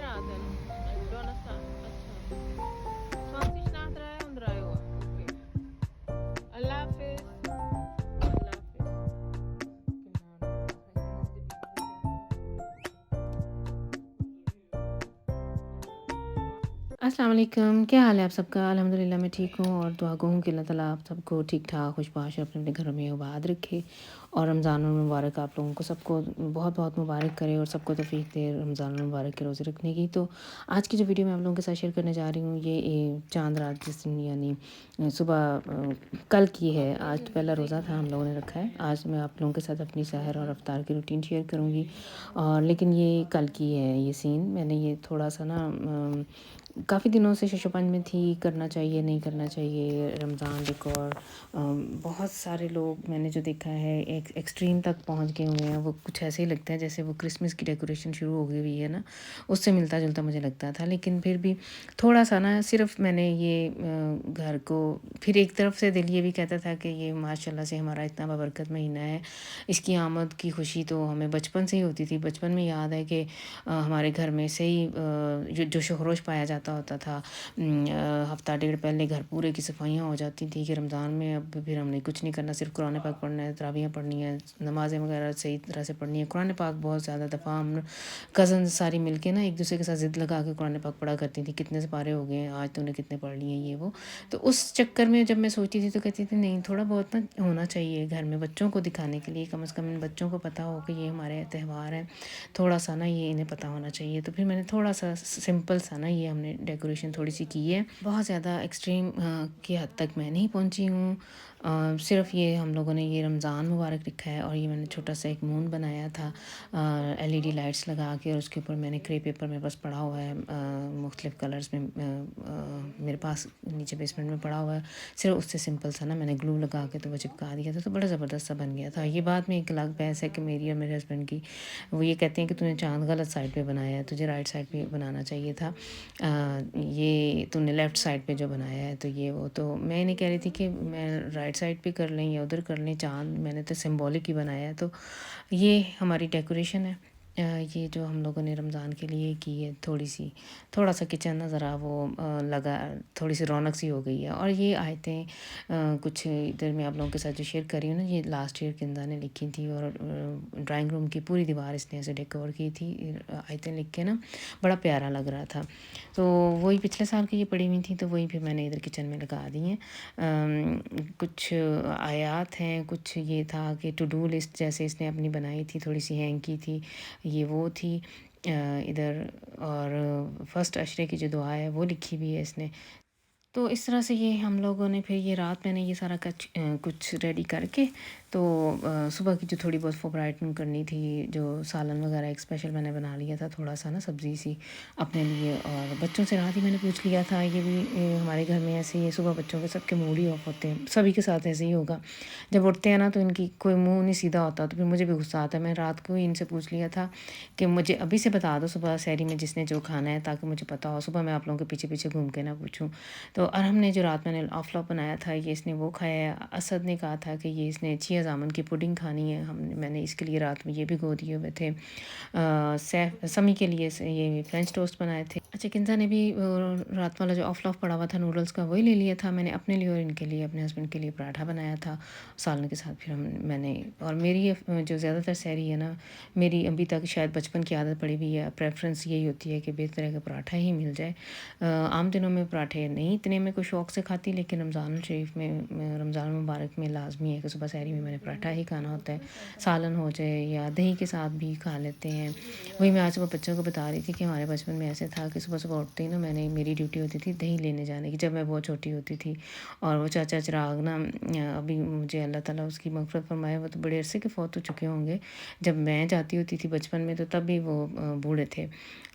beraten. Donnerstag. अच्छा 20 nach 3 und 3 Uhr. Okay. Allah Hafiz. Allah Hafiz. अस्सलाम वालेकुम, क्या हाल है आप सबका? अल्हम्दुलिल्लाह मैं ठीक हूँ और दुआ गो हूँ कि अल्लाह ताला आप सबको ठीक ठाक खुशबाश अपने अपने घरों में आबाद रखे और रमज़ान मुबारक आप लोगों को सबको बहुत बहुत मुबारक करे और सबको तौफीक दे रमज़ान मुबारक के रोज़े रखने की। तो आज की जो वीडियो मैं आप लोगों के साथ शेयर करने जा रही हूँ ये चांद रात जिस दिन यानी सुबह कल की है। आज तो पहला रोज़ा था हम लोगों ने रखा है। आज मैं आप लोगों के साथ अपनी सहर और अफ्तार की रूटीन शेयर करूँगी और लेकिन ये कल की है ये सीन। मैंने ये थोड़ा सा ना काफ़ी दिनों से शशोपंज में थी, करना चाहिए नहीं करना चाहिए रमज़ान डेकोर। बहुत सारे लोग मैंने जो देखा है एक एक्सट्रीम तक पहुंच गए हुए हैं। वो कुछ ऐसे ही लगता है जैसे वो क्रिसमस की डेकोरेशन शुरू हो गई हुई है ना, उससे मिलता जुलता मुझे लगता था। लेकिन फिर भी थोड़ा सा ना सिर्फ मैंने ये घर को फिर एक तरफ से दिल ये भी कहता था कि ये माशाल्लाह से हमारा इतना बाबरकत महीना है, इसकी आमद की खुशी तो हमें बचपन से ही होती थी। बचपन में याद है कि हमारे घर में से ही जो शोरोश पाया जाता होता था। हफ्ता डेढ़ पहले घर पूरे की सफाइयाँ हो जाती थी कि रमज़ान में अब फिर हमने कुछ नहीं करना, सिर्फ कुरान पाक पढ़ना है, तरावियाँ पढ़नी है, नमाज़ें वगैरह सही तरह से पढ़नी है। कुरान पाक बहुत ज़्यादा दफ़ा हम कज़न सारी मिलके ना एक दूसरे के साथ ज़िद लगा के कुरान पाक पढ़ा करती थी, कितने से पारे हो गए हैं आज, तूने कितने पढ़ लिए ये वो। तो उस चक्कर में जब मैं सोचती थी तो कहती थी नहीं, थोड़ा बहुत ना होना चाहिए घर में बच्चों को दिखाने के लिए, कम से कम इन बच्चों को पता हो कि ये हमारे त्यौहार हैं, थोड़ा सा ना ये इन्हें पता होना चाहिए। तो फिर मैंने थोड़ा सा सिंपल सा ना ये हमने डेकोरेशन थोड़ी सी की है। बहुत ज़्यादा एक्सट्रीम की हद तक मैं नहीं पहुंची हूँ। सिर्फ ये हम लोगों ने ये रमज़ान मुबारक लिखा है और ये मैंने छोटा सा एक मून बनाया था एलईडी लाइट्स लगा के, और उसके ऊपर मैंने क्रे पेपर में बस पड़ा हुआ है मुख्तलिफ़ कलर्स में मेरे पास नीचे बेसमेंट में पड़ा हुआ है। सिर्फ उससे सिंपल सा ना मैंने ग्लू लगा के तो वो चिपका दिया था, तो बड़ा ज़बरदस्त सा बन गया था। ये बात में एक अलग बहस है कि मेरी और मेरे हस्बैंड की। वो ये कहते हैं कि तूने चाँद गलत साइड पे बनाया है, तुझे राइट साइड पे बनाना चाहिए था। ये तूने लेफ़्ट साइड पे जो बनाया है तो ये वो। तो मैं नहीं कह रही थी कि मैं राइट साइड पे कर लें या उधर कर लें चाँद, मैंने तो सिंबॉलिक ही बनाया है। तो ये हमारी डेकोरेशन है। ये जो हम लोगों ने रमज़ान के लिए की है, थोड़ा सा किचन ना ज़रा वो लगा, थोड़ी सी रौनक सी हो गई है। और ये आयतें कुछ इधर मैं आप लोगों के साथ जो शेयर कर रही हूँ ना, ये लास्ट ईयर किंदा ने लिखी थी और ड्राइंग रूम की पूरी दीवार इसने ऐसे डेकोर की थी आयतें लिख के ना, बड़ा प्यारा लग रहा था। तो वही पिछले साल की ये पड़ी हुई थी, तो वही फिर मैंने इधर किचन में लगा दी हैं। कुछ आयात हैं, कुछ ये था कि टू डू लिस्ट जैसे इसने अपनी बनाई थी, थोड़ी सी हैंग की थी, ये वो थी इधर। और फर्स्ट अशरे की जो दुआ है वो लिखी हुई है इसने। तो इस तरह से ये हम लोगों ने फिर ये रात मैंने ये सारा कुछ रेडी करके तो सुबह की जो थोड़ी बहुत ब्राइटनिंग करनी थी, जो सालन वगैरह एक स्पेशल मैंने बना लिया था, थोड़ा सा ना सब्ज़ी सी अपने लिए। और बच्चों से रात ही मैंने पूछ लिया था, ये भी हमारे घर में ऐसे ही सुबह बच्चों के सबके मूड ही ऑफ होते हैं, सभी के साथ ऐसे ही होगा। जब उठते हैं ना तो इनकी कोई मुँह नहीं सीधा होता, तो फिर मुझे भी गुस्सा आता है। मैं रात को ही इनसे पूछ लिया था कि मुझे अभी से बता दो सुबह सहरी में जिसने जो खाना है, ताकि मुझे पता हो, सुबह मैं आप लोगों के पीछे पीछे घूम के ना पूछूँ। तो अरहम ने जो रात मैंने ऑफलॉप बनाया था ये इसने वो खाया है। असद ने कहा था कि ये इसने चिया जामुन की पुडिंग खानी है, मैंने इसके लिए रात में ये भी गो दिए हुए थे। सैफ समी के लिए ये फ्रेंच टोस्ट बनाए थे। अच्छा, किंजा ने भी रात वाला जो ऑफलॉप पड़ा हुआ था नूडल्स का वही ले लिया था। मैंने अपने लिए और इनके लिए, अपने हस्बैंड के लिए पराठा बनाया था सालन के साथ। फिर मैंने और मेरी जो ज़्यादातर सहरी है ना, मेरी अभी तक शायद बचपन की आदत पड़ी हुई है, प्रेफरेंस यही होती है कि बेहतर का पराठा ही मिल जाए। आम दिनों में पराठे नहीं इतने मैं कोई शौक़ से खाती, लेकिन रमज़ान शरीफ में, रमज़ान मुबारक में लाजमी है कि सुबह सहरी में मैंने पराठा ही खाना होता है। सालन हो जाए या दही के साथ भी खा लेते हैं। वही मैं आज सुबह बच्चों को बता रही थी कि हमारे बचपन में ऐसे था कि सुबह सुबह उठते ही ना मेरी ड्यूटी होती थी दही लेने जाने की, जब मैं बहुत छोटी होती थी। और वो चाचा चिराग ना, अभी मुझे अल्लाह ताला उसकी मग़फ़िरत फरमाए, वो तो बड़े अरसे के फ़ौत हो चुके होंगे। जब मैं जाती होती थी बचपन में तो तब भी वो बूढ़े थे।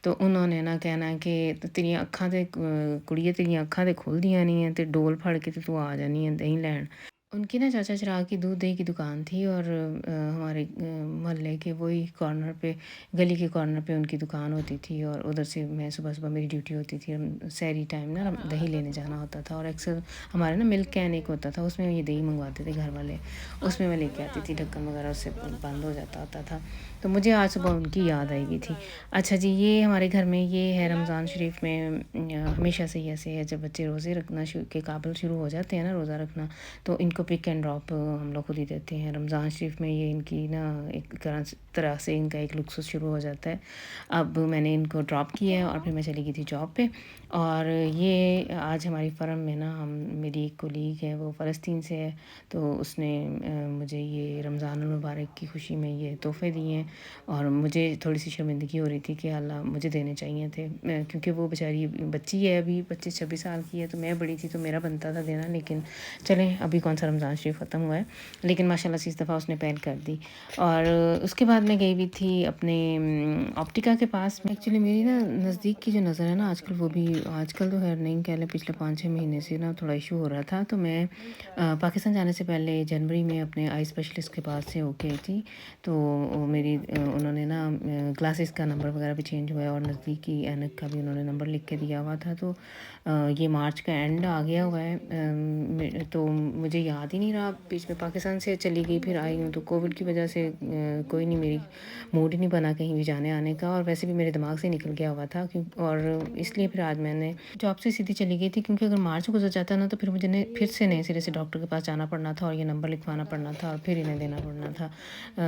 तो उन्होंने ना कहना कि तेरियां अखां ते कुड़िए तेरियां अखां ते खुलदियां नहीं हैं, ते डोल फड़ के ते तू आ जानी है दही लैन। उनकी ना चाचा चिराग की दूध दही की दुकान थी और हमारे मोहल्ले के वही कॉर्नर पे, गली के कॉर्नर पे उनकी दुकान होती थी। और उधर से मैं सुबह सुबह मेरी ड्यूटी होती थी, सहरी टाइम ना दही लेने जाना होता था। और अक्सर हमारे ना मिल्क कैन एक होता था, उसमें ये दही मंगवाते थे घर वाले, उसमें मैं लेके आती थी, ढक्कन वगैरह उससे बंद हो जाता होता था। तो मुझे आज सुबह उनकी याद आई हुई थी। अच्छा जी, ये हमारे घर में ये है रमज़ान शरीफ में हमेशा से ही ऐसे है, जब बच्चे रोज़े रखना के काबिल शुरू हो जाते हैं ना रोज़ा रखना, तो इनको पिक एंड ड्रॉप हम लोग खुद ही देते हैं। रमज़ान शरीफ में ये इनकी ना एक तरह से इनका एक लुक्स शुरू हो जाता है। अब मैंने इनको ड्रॉप किया है और फिर मैं चली गई थी जॉब पे। और ये आज हमारी फ़र्म में ना हम मेरी एक कोलीग है, वो फ़लस्तीन से है, तो उसने मुझे ये रमज़ान मुबारक की खुशी में ये तोहफ़े दिए हैं। और मुझे थोड़ी-सी शर्मिंदगी हो रही थी कि अल्लाह मुझे देने चाहिए थे, क्योंकि वो बेचारी बच्ची है, अभी 25-26 साल की है, तो मैं बड़ी थी तो मेरा बनता था देना। लेकिन चलें, अभी कौन सा रमज़ान शरीफ ख़त्म हुआ है, लेकिन माशाल्लाह से इस दफ़ा उसने पहल कर दी। और उसके बाद मैं गई हुई थी अपने ऑप्टिका के पास। एक्चुअली मेरी ना नज़दीक की जो नज़र है ना आजकल, वो भी आजकल तो है नहीं, कह लें पिछले 5-6 महीने से ना थोड़ा इशू हो रहा था। तो मैं पाकिस्तान जाने से पहले जनवरी में अपने आई स्पेशलिस्ट के पास से होके आई थी। तो वो मेरी उन्होंने ना ग्लासेस का नंबर वगैरह भी चेंज हुआ है और नज़दीकी ऐनक का भी उन्होंने नंबर लिख के दिया हुआ था। तो ये मार्च का एंड आ गया हुआ है, तो मुझे याद ही नहीं रहा, बीच में पाकिस्तान से चली गई फिर आई हूँ, तो कोविड की वजह से कोई नहीं, मेरी मूड ही नहीं बना कहीं भी जाने आने का, और वैसे भी मेरे दिमाग से निकल गया हुआ था और इसलिए फिर आज मैंने जॉब से सीधी चली गई थी, क्योंकि अगर मार्च गुजर जाता ना तो फिर मुझे फिर से नए सिरे से डॉक्टर के पास जाना पड़ना था और ये नंबर लिखवाना पड़ना था और फिर इन्हें देना पड़ना था,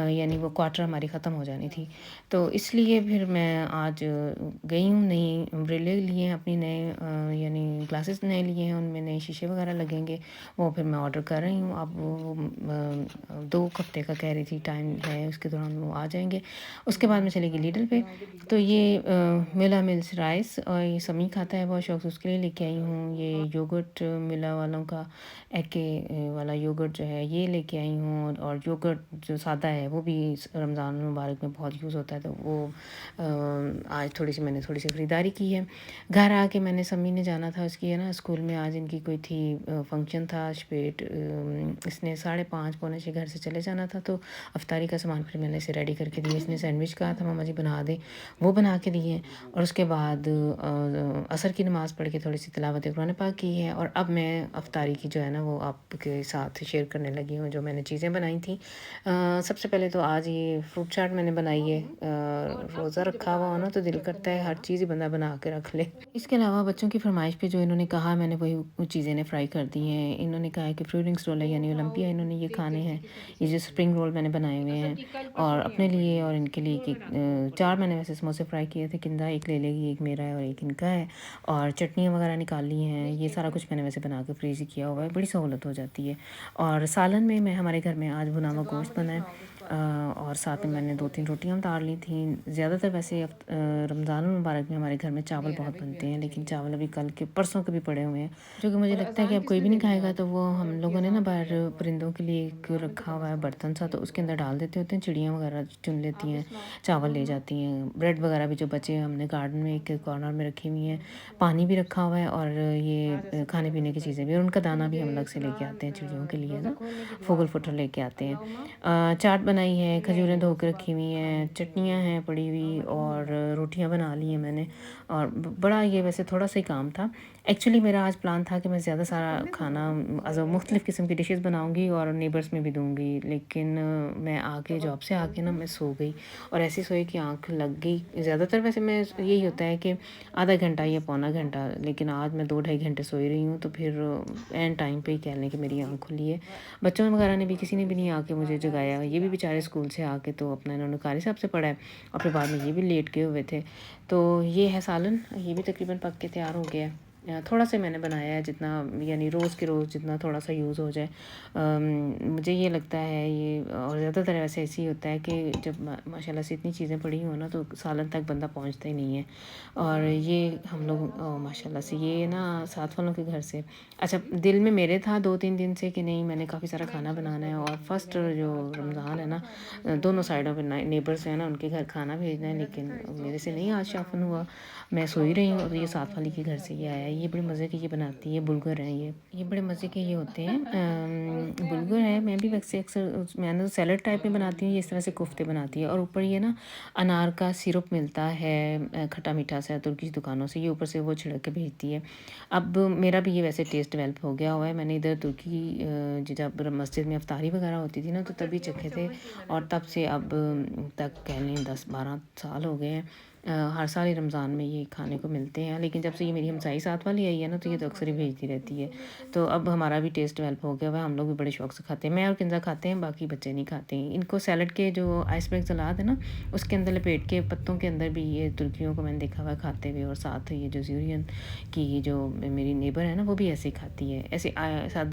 यानी वो क्वार्टर हमारी ख़त्म हो जानी थी। तो इसलिए फिर मैं आज गई हूँ, नई अम्ब्रेले लिए हैं अपनी, नए यानी ग्लासेस नए लिए हैं, उनमें नए शीशे वगैरह लगेंगे, वो फिर मैं ऑर्डर कर रही हूँ। अब वो 2 हफ्ते का कह रही थी टाइम है, उसके दौरान वो आ जाएंगे। उसके बाद मैं चली गई लीडल पे, तो ये मिला मिल्स राइस और ये समी खाता है बहुत शौक से, उसके लिए लेके आई हूँ। ये योगर्ट मिला वालों का एके वाला योगर्ट जो है ये लेके आई हूँ, और योगर्ट जो सादा है वो भी रमज़ान मुबारक में बहुत यूज़ होता है, तो वो आज मैंने थोड़ी सी ख़रीदारी की है। घर आके मैंने समी ने जाना था, उसकी है ना स्कूल में आज इनकी कोई थी फंक्शन था स्पेट, इसने 5:30 पौने 6 घर से चले जाना था, तो अफ्तारी का सामान फिर मैंने इसे रेडी करके दिया। इसने सैंडविच कहा था मामा जी बना दें, वो बना के दिए। और उसके बाद असर की नमाज़ पढ़ के थोड़ी सी तिलावत कुरान पाक की है, और अब मैं अफ्तारी की जो है ना वो आपके साथ शेयर करने लगी हूँ, जो मैंने चीज़ें बनाई थी। सबसे पहले तो आज ये फ्रूट चाट मैंने बनाई है। रोज़ा रखा हुआ हो ना तो दिल करता है हर चीज़ ही बंदा बना के रख ले। इसके अलावा बच्चों की फरमाइश पे जो इन्होंने कहा, मैंने वही वो चीज़ें ने फ्राई कर दी हैं। इन्होंने कहा है कि फ्रूट रिंग्स रोल है, यानी ओलंपिया इन्होंने ये खाने हैं। ये जो स्प्रिंग रोल मैंने बनाए हुए हैं, और अपने लिए और इनके लिए 4 मैंने वैसे समोसे फ्राई किए थे, किंदा एक ले लेगी, एक मेरा है और एक इनका है, और चटनियाँ वगैरह निकाल ली हैं। ये सारा कुछ मैंने वैसे बना के फ्रीज़ किया हुआ है, बड़ी सहूलत हो जाती है। और सालन में मैं हमारे घर में आज भुना हुआ गोश्त बना है, और साथ में मैंने 2-3 रोटियाँ उतार ली थी। ज़्यादातर वैसे रमज़ान मुबारक में हमारे घर में चावल बहुत बनते हैं, लेकिन चावल अभी कल के परसों के भी पड़े हुए हैं, जो कि मुझे लगता है कि अब कोई भी नहीं खाएगा, तो वो हम लोगों ने ना बाहर परिंदों के लिए एक रखा हुआ है बर्तन सा, तो उसके अंदर डाल देते होते हैं, चिड़ियाँ वगैरह चुन लेती हैं, चावल ले जाती हैं। ब्रेड वगैरह भी जो बचे हमने गार्डन में एक कॉर्नर में रखी हुई हैं, पानी भी रखा हुआ है, और ये खाने पीने की चीज़ें भी, और उनका दाना भी हम अलग से लेके आते हैं चिड़ियों के लिए ना, फोगल फुटर लेके आते हैं। चाट बनाई है, खजूरें धो के रखी हुई हैं, चटनियाँ हैं पड़ी हुई, और रोटियां बना ली हैं मैंने। और बड़ा ये वैसे थोड़ा सा ही काम था। एक्चुअली मेरा आज प्लान था कि मैं ज़्यादा सारा खाना मुख्तलिफ़ किस्म की डिशेस बनाऊंगी और नेबर्स में भी दूंगी, लेकिन मैं आके जॉब से आके ना मैं सो गई, और ऐसी सोई कि आँख लग गई। ज़्यादातर वैसे मैं यही होता है कि आधा घंटा या पौना घंटा, लेकिन आज मैं 2-2.5 घंटे सोई रही हूँ, तो फिर एंड टाइम पे ही कह लें कि मेरी आँख खुली है। बच्चों वगैरह ने भी, किसी ने भी नहीं आके मुझे जगाया, ये भी बेचारे स्कूल से आके तो अपना इन्होंने कारी साहब से पढ़ा है, और फिर बाद में ये भी लेट गए हुए थे। तो ये है सालन, ये भी तकरीबन पक के तैयार हो गया है। थोड़ा सा मैंने बनाया है, जितना यानी रोज़ के रोज़ जितना थोड़ा सा यूज़ हो जाए। मुझे ये लगता है ये, और ज़्यादातर वैसे ऐसे ही होता है कि जब माशाल्लाह से इतनी चीज़ें पड़ी हो ना, तो सालन तक बंदा पहुंचता ही नहीं है। और ये हम लोग माशाल्लाह से ये ना साथ वालों के घर से, अच्छा दिल में मेरे था 2-3 दिन से कि नहीं मैंने काफ़ी सारा खाना बनाना है, और फर्स्ट जो रमज़ान है ना, दोनों साइडों पे नेबर्स हैं ना, उनके घर खाना भेजना है, लेकिन मेरे से नहीं आज शाफन हुआ। मैं सोई रही हूँ, तो ये साथ वाली के घर से ये आया, ये बड़े मज़े के ये बनाती है, बुलगर हैं ये बड़े मज़े के ये होते हैं। बुलगर है, मैं भी वैसे अक्सर मैंने तो सैलेड टाइप में बनाती हूँ, ये इस तरह से कोफ्ते बनाती है और ऊपर ये ना अनार का सिरप मिलता है खट्टा मीठा सा तुर्की दुकानों से, ये ऊपर से वो छिड़क के भेजती है। अब मेरा भी ये वैसे टेस्ट डेवलप हो गया हुआ है, मैंने इधर तुर्की जब मस्जिद में अफ्तारी वगैरह होती थी ना तो तभी चखे थे और तब से अब तक कह लें 10-12 साल हो गए हैं। हर साल ही रमज़ान में ये खाने को मिलते हैं, लेकिन जब से ये मेरी हमसाई साथ वाली आई है ना तो ये तो अक्सर ही भेजती रहती है। तो अब हमारा भी टेस्ट डेवलप हो गया हुआ है, हम लोग भी बड़े शौक से खाते हैं। मैं और किंजा खाते हैं, बाकी बच्चे नहीं खाते हैं। इनको सैलड के जो आइसबर्ग सलाद है ना उसके अंदर लपेट के पत्तों के अंदर भी ये तुर्कियों को मैंने देखा हुआ है खाते हुए, और साथ ये जो सीरियन की जो मेरी नेबर है ना वो भी ऐसे ही खाती है। ऐसे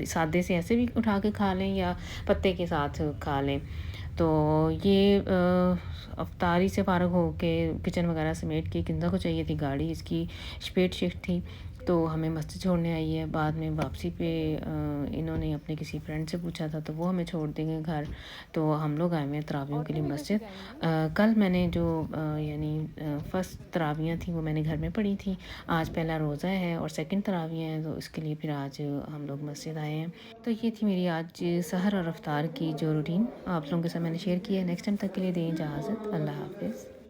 सादे से ऐसे भी उठा के खा लें या पत्ते के साथ खा लें। तो ये अफ्तारी से फ़ारग हो के किचन वगैरह समेट के किंजा को चाहिए थी गाड़ी, इसकी स्पेड शिफ्ट थी तो हमें मस्जिद छोड़ने आई है। बाद में वापसी पे इन्होंने अपने किसी फ्रेंड से पूछा था तो वो हमें छोड़ देंगे घर, तो हम लोग आए हुए हैं तरावियों के लिए मस्जिद। कल मैंने जो यानी फ़र्स्ट तरावियाँ थी वो मैंने घर में पढ़ी थी, आज पहला रोज़ा है और सेकंड तरावियाँ हैं तो इसके लिए फिर आज हम लोग मस्जिद आए हैं। तो ये थी मेरी आज सहर और अफ्तार की जो रूटीन आप लोगों के साथ मैंने शेयर की है। नेक्स्ट टाइम तक के लिए दें इजाज़त, अल्लाह हाफ़िज़।